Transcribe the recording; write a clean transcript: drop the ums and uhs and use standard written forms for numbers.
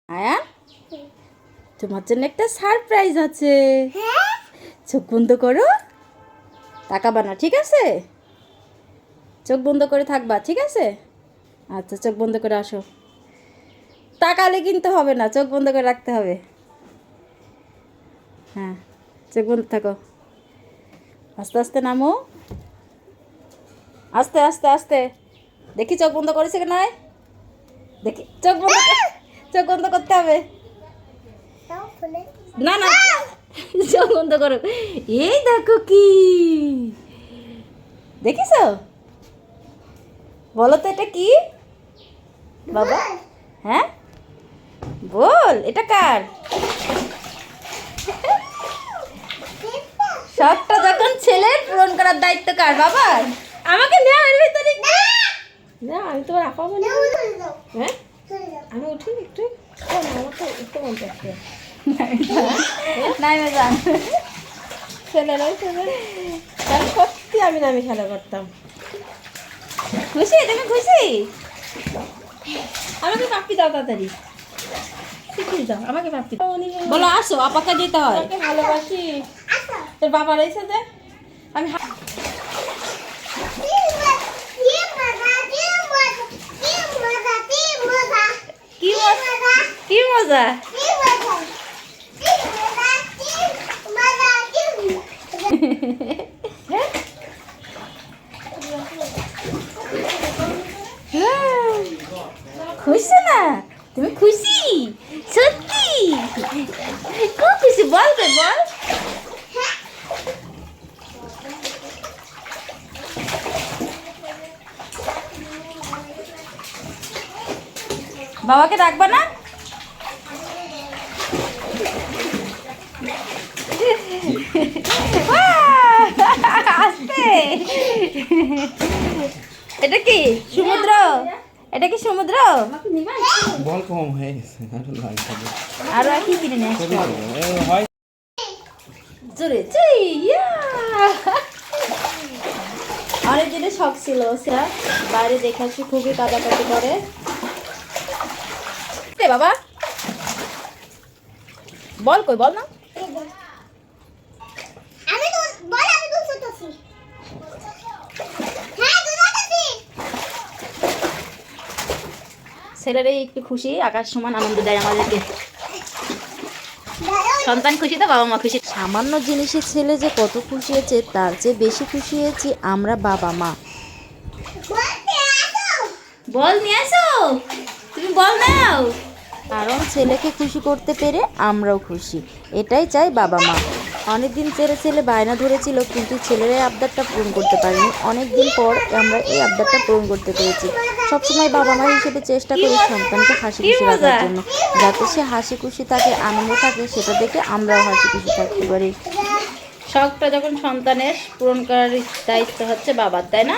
আয়ান, তোমার জন্য একটা সারপ্রাইজ আছে। চোখ বন্ধ করো, তাকাবা না, ঠিক আছে? চোখ বন্ধ করে থাকবা, ঠিক আছে? আচ্ছা, চোখ বন্ধ করে আসো। তাকালে কিন্তু হবে না, চোখ বন্ধ করে রাখতে হবে। হ্যাঁ, চোখ বন্ধ থাকো। আস্তে আস্তে নামো, আস্তে আস্তে আস্তে। দেখি চোখ বন্ধ করেছে কি নয়, দেখি চোখ বন্ধ করতে হবে। না না, চোখ বন্ধ করো। এই দেখো কি দেখিস, বলো তো এটা কি বাবা? হ্যাঁ বল, এটা কার? শখটা যখন ছেলের পূরণ করার দায়িত্ব কার? বাবার। আমাকে নেওয়া এর ভিতরে না, আমি তোমার আপা বলি। হ্যাঁ, আমি উঠি একটু। আমাকে একটু মন চাচ্ছে নাই মেজান ছেলেরাই ছেলে, তাহলে সত্যি আমি না, আমি খেলা করতাম। খুশি? তুমি খুশি? আমাকে পাপ্পি দাও তাড়াতাড়ি, দাও আমাকে পাপ্পি বলো। আসো, আপাকে দিতে হয়। ভালোবাসি। তোর বাবা রয়েছে যে আমি কি মজা খুশি না? তুমি খুশি? সত্যি খুব খুশি? বল রে বল। বাবাকে ডাকবা না? আস্তে। এটা কি সমুদ্র? এটা কি সমুদ্র? বল কম হয়ে গেছে, আরো কি কিনে নিয়ে আসতে হবে? জোরে অনেক দিনের শখ ছিল সেটা, বাইরে দেখে আসি খুবই কাটাকাটি করে। বাবা বল, কই বল না। ছেলেরাই একটু খুশি, আকাশ সমান আনন্দ দেয় আমাদেরকে। সন্তান খুশি তো বাবা মা খুশি। সামান্য জিনিসে ছেলে যে কত খুশি হয়েছে তার চেয়ে বেশি খুশি হয়েছি আমরা বাবা মা। বল নিয়ে আসো, তুমি বল নাও। কারণ ছেলেকে খুশি করতে পেরে আমরাও খুশি, এটাই চাই বাবা মা। অনেকদিন ছেলে বায়না ধরেছিল, কিন্তু ছেলের এই আবদারটা পূরণ করতে পারিনি। অনেকদিন পর আমরা এই আবদারটা পূরণ করতে পেরেছি। সবসময় বাবা মা হিসেবে চেষ্টা করি সন্তানকে হাসি খুশি রাখার জন্য, যাতে সে হাসি খুশি থাকে, আনন্দ থাকে, সেটা দেখে আমরাও হাসি খুশি থাকতে পারি। শখটা যখন সন্তানের পূরণ করার দায়িত্ব হচ্ছে বাবার, তাই না?